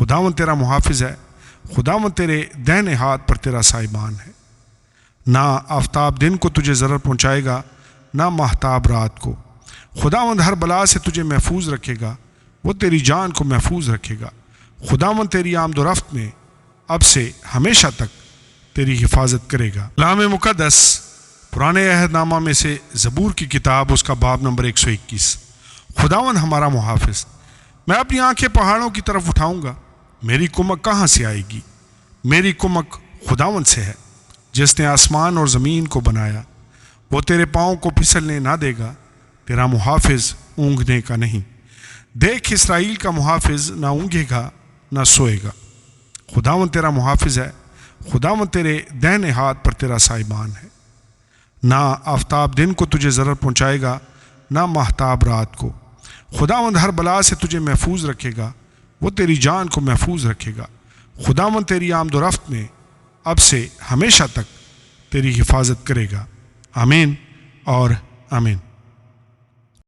خداوند تیرا محافظ ہے، خداوند تیرے دہنے ہاتھ پر تیرا سائبان ہے۔ نہ آفتاب دن کو تجھے ضرر پہنچائے گا، نہ ماہتاب رات کو۔ خداوند ہر بلا سے تجھے محفوظ رکھے گا، وہ تیری جان کو محفوظ رکھے گا۔ خداوند تیری آمد و رفت میں اب سے ہمیشہ تک تیری حفاظت کرے گا۔ کلام مقدس پرانے عہد نامہ میں سے زبور کی کتاب، اس کا باب نمبر 121۔ خداوند ہمارا محافظ۔ میں اپنی آنکھیں پہاڑوں کی طرف اٹھاؤں گا، میری کمک کہاں سے آئے گی؟ میری کمک خداوند سے ہے، جس نے آسمان اور زمین کو بنایا۔ وہ تیرے پاؤں کو پھسلنے نہ دے گا، تیرا محافظ اونگنے کا نہیں۔ دیکھ، اسرائیل کا محافظ نہ اونگے گا نہ سوئے گا۔ خداوند تیرا محافظ ہے، خداوند تیرے دہنے ہاتھ پر تیرا سائبان ہے۔ نہ آفتاب دن کو تجھے ضرر پہنچائے گا، نہ ماہتاب رات کو۔ خداوند ہر بلا سے تجھے محفوظ رکھے گا، وہ تیری جان کو محفوظ رکھے گا۔ خداوند تیری آمد و رفت میں اب سے ہمیشہ تک تیری حفاظت کرے گا۔ آمین اور آمین۔